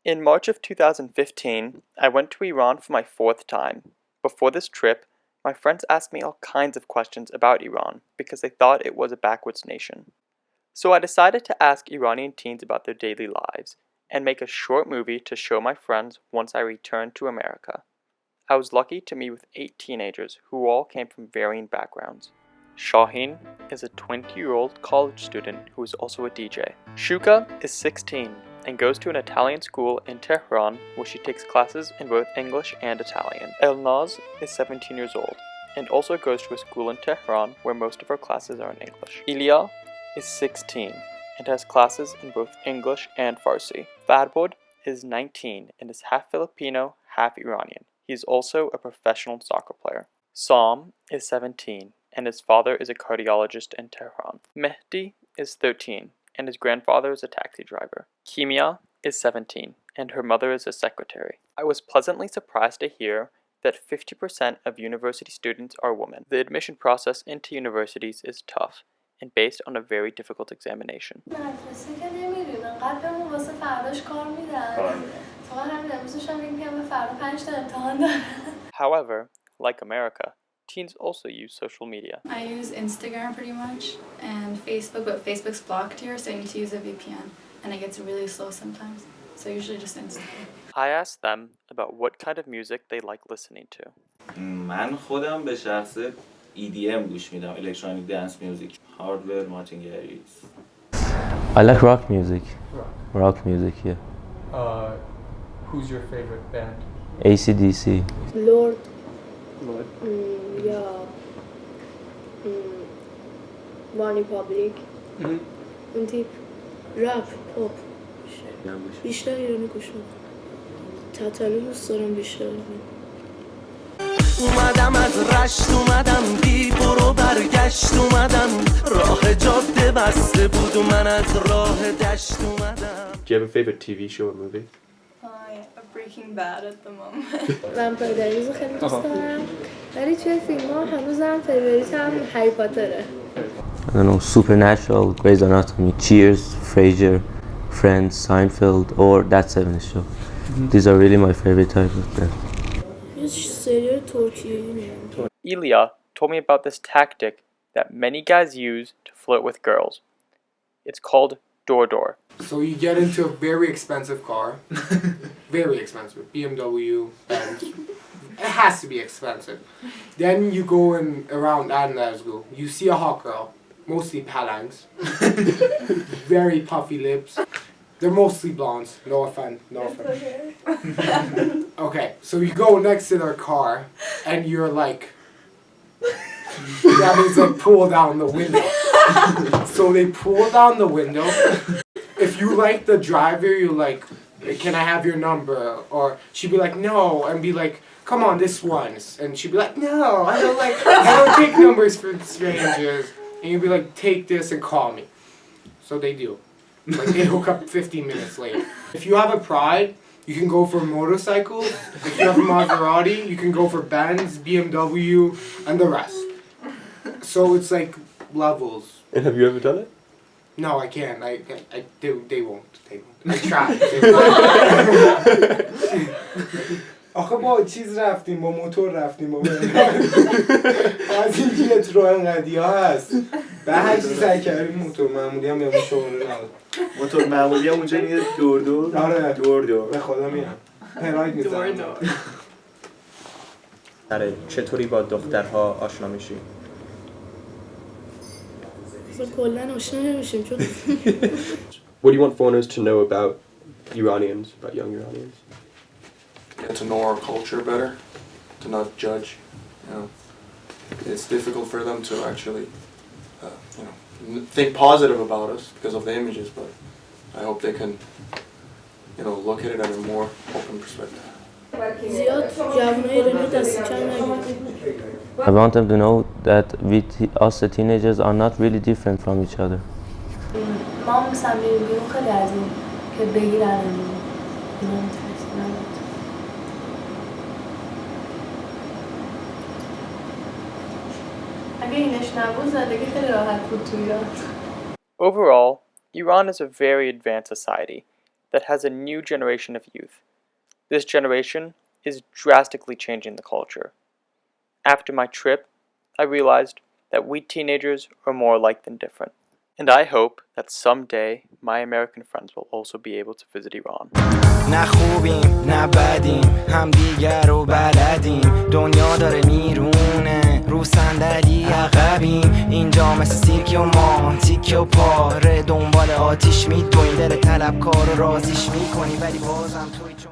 In March of 2015, I went to Iran for my fourth time. Before this trip, my friends asked me all kinds of questions about Iran because they thought it was a backwards nation. So I decided to ask Iranian teens about their daily lives and make a short movie to show my friends once I returned to America. I was lucky to meet with 8 teenagers who all came from varying backgrounds. Shaheen is a 20-year-old college student who is also a DJ. Shuka is 16 and goes to an Italian school in Tehran where she takes classes in both English and Italian. Elnaz is 17 years old and also goes to a school in Tehran where most of her classes are in English. Ilya is 16 and has classes in both English and Farsi. Fadbod is 19 and is half Filipino, half Iranian. He is also a professional soccer player. Sam is 17 and his father is a cardiologist in Tehran. Mehdi is 13 and his grandfather is a taxi driver. Kimia is 17 and her mother is a secretary. I was pleasantly surprised to hear that 50% of university students are women. The admission process into universities is tough and based on a very difficult examination. However, like America, teens also use social media. I use Instagram pretty much and Facebook, but Facebook's blocked here, so I need to use a VPN, and it gets really slow sometimes. So usually just Instagram. I asked them about what kind of music they like listening to. من خودم به شخصه EDM گوش میدم, electronic dance music, hardware, Martin Garrix. I like rock music. Rock music, yeah. Who's your favorite band? AC/DC. Lord. Lord. Yeah. One Republic. اون تیپ رپ پاپ بیشتر ایرانی گوش میدم. تتلو دوست دارم بیشتر. اومدم از رشت اومدم بی برو برگشت اومدم راه جاده بسته بود و من از راه دشت اومدم. Do you have a favorite TV show or movie? Breaking Bad at the moment. من پایداریز رو خیلی دوست دارم ولی توی فیلم ها هنوزم فیوریتم هری پاتره. I don't know, Supernatural, Grey's Anatomy, Cheers, Frasier, Friends, Seinfeld, or That 70's Show. These are really my favorite type of them. یه سریال ترکیه‌ای Ilya told me about this tactic that many guys use to flirt with girls. It's called door. So you get into a very expensive car, very expensive, BMW, and it has to be expensive. Then you go in around Adnazgu, you see a hot girl, mostly palangs, very puffy lips. They're mostly blondes, no offense. Okay, so you go next to their car, and you're like, that means like pull down the window. So they pull down the window. If you like the driver, you're like, can I have your number? Or she'd be like, no, and be like, come on, this once. And she'd be like, no, I don't take numbers from strangers. And you'd be like, take this and call me. So they do. Like they hook up 15 minutes later. If you have a Pride, you can go for motorcycles. If you have a Maserati, you can go for Benz, BMW, and the rest. So it's like levels. And have you ever done it? No, I can't. They won't. I tried. آخه با چیز رفتیم با موتور رفتیم از این جیت رو انقدی ها هست به هر چیز سعی کردیم موتور معمولی هم بهمون شغل نبود موتور معمولی هم اونجا میاد دور آره دور به خدا میام پراید میزنم چطوری با دخترها آشنا میشی؟ کلاً آشنا نمیشیم چون What do you want foreigners to know about Iranians, about young Iranians? Get to know our culture better, to not judge. You know, it's difficult for them to actually, think positive about us because of the images. But I hope they can, look at it at a more open perspective. زیاد جوانای ایرانی دست کم نگیرن. I want them to know that us the teenagers are not really different from each other. ما مثلا میریم بیرون خیلی از این که بگیرن اینا اگه اینش نبود زندگی خیلی راحت بود تو ایران. Overall, Iran is a very advanced society, that has a new generation of youth. This generation is drastically changing the culture. After my trip, I realized that we teenagers are more alike than different. And I hope that someday my American friends will also be able to visit Iran. نه خوبیم نه بدیم همدیگر رو بلدیم دنیا داره میرونه رو صندلی عقبیم اینجا مثل سیرکی و ما تیکه و پاره دنبال آتیش میدویم دل طلبکار رو رازیش میکنی ولی بازم توی چون